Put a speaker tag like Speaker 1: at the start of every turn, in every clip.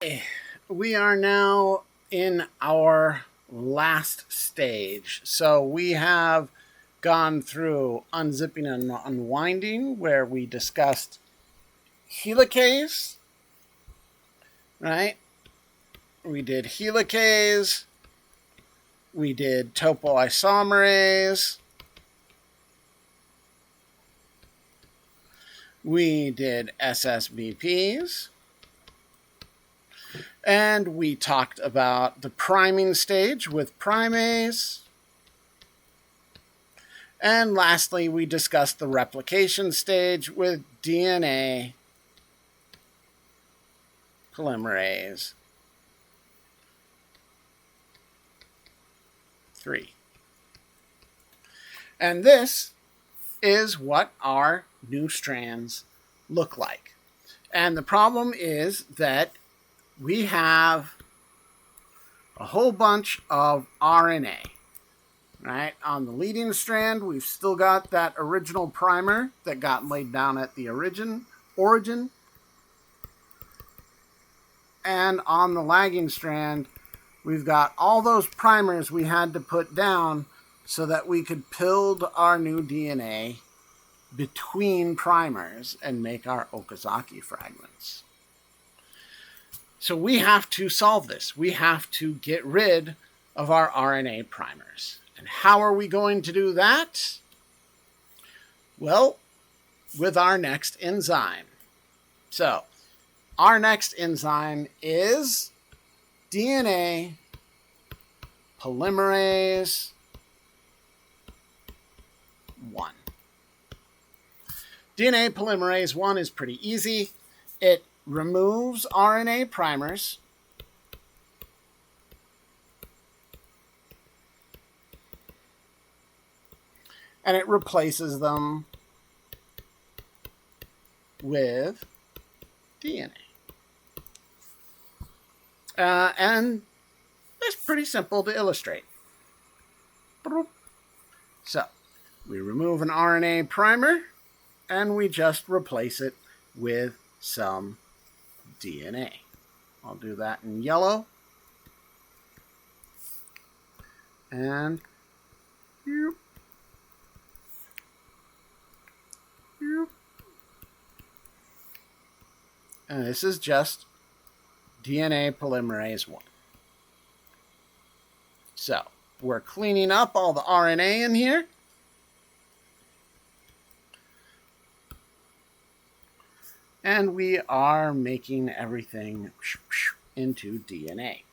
Speaker 1: Okay, we are now in our last stage. So we have gone through unzipping and unwinding, where we discussed helicase, right? We did helicase, we did topoisomerase, we did SSBPs, and we talked about the priming stage with primase. And lastly, we discussed the replication stage with DNA Polymerase III. And this is what our new strands look like. And the problem is that we have a whole bunch of RNA. Right, on the leading strand, we've still got that original primer that got laid down at the origin. And on the lagging strand, we've got all those primers we had to put down so that we could build our new DNA between primers and make our Okazaki fragments. So we have to solve this. We have to get rid of our RNA primers. And how are we going to do that? Well, with our next enzyme. So, our next enzyme is DNA Polymerase I. DNA Polymerase I is pretty easy. It removes RNA primers and it replaces them with DNA. And it's pretty simple to illustrate. So, we remove an RNA primer, and we just replace it with some DNA. I'll do that in yellow. And and this is just DNA Polymerase I. So, we're cleaning up all the RNA in here. And we are making everything into DNA.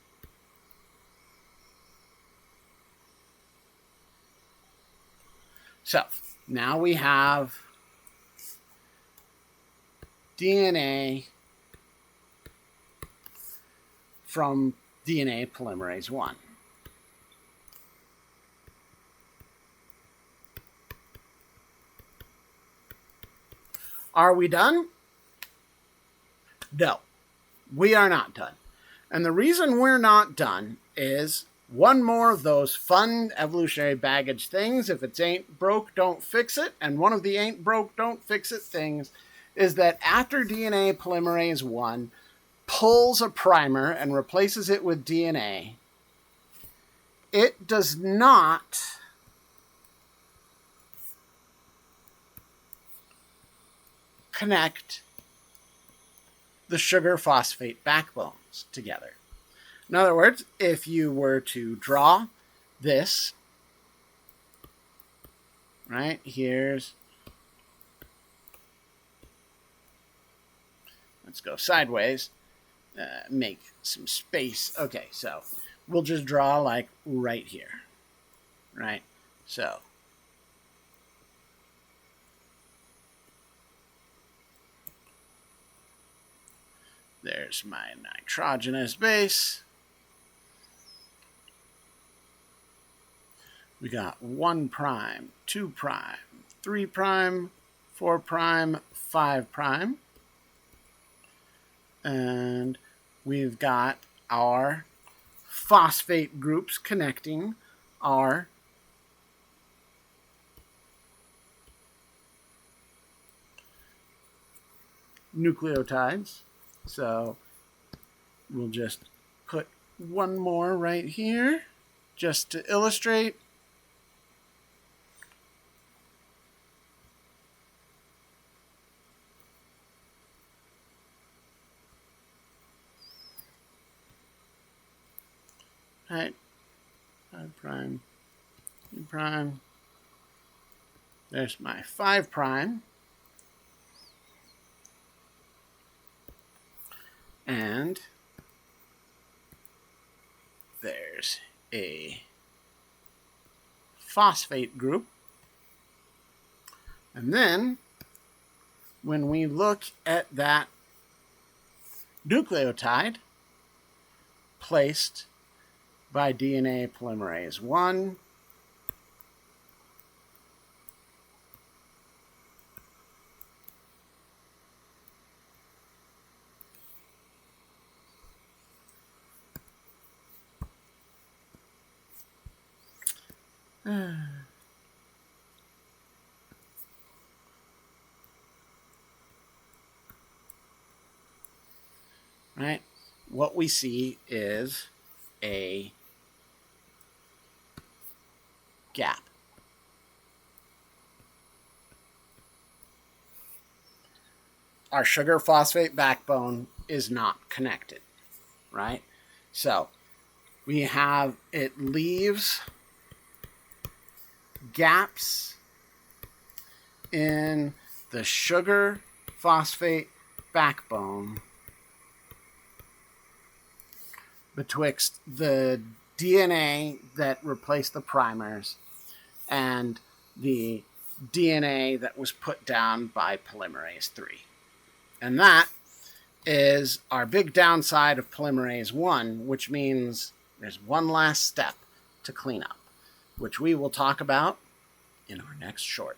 Speaker 1: So, now we have DNA from DNA Polymerase I. Are we done? No, we are not done. And the reason we're not done is one more of those fun evolutionary baggage things. If it ain't broke, don't fix it. And one of the ain't broke, don't fix it things is that after DNA Polymerase I pulls a primer and replaces it with DNA, it does not connect the sugar phosphate backbones together. In other words, if you were to draw this, right, let's go sideways, make some space. Okay, so we'll just draw like right here, right? So there's my nitrogenous base. We got 1', 2', 3', 4', 5'. And we've got our phosphate groups connecting our nucleotides. So We'll just put one more right here just to illustrate. Right, 5 prime, 3 prime. There's my 5 prime. And there's a phosphate group. And then when we look at that nucleotide placed by DNA polymerase I, right, what we see is a gap. Our sugar phosphate backbone is not connected, right? So we have, it leaves gaps in the sugar phosphate backbone betwixt the DNA that replaced the primers and the DNA that was put down by polymerase III. And that is our big downside of polymerase I, which means there's one last step to clean up, which we will talk about in our next short.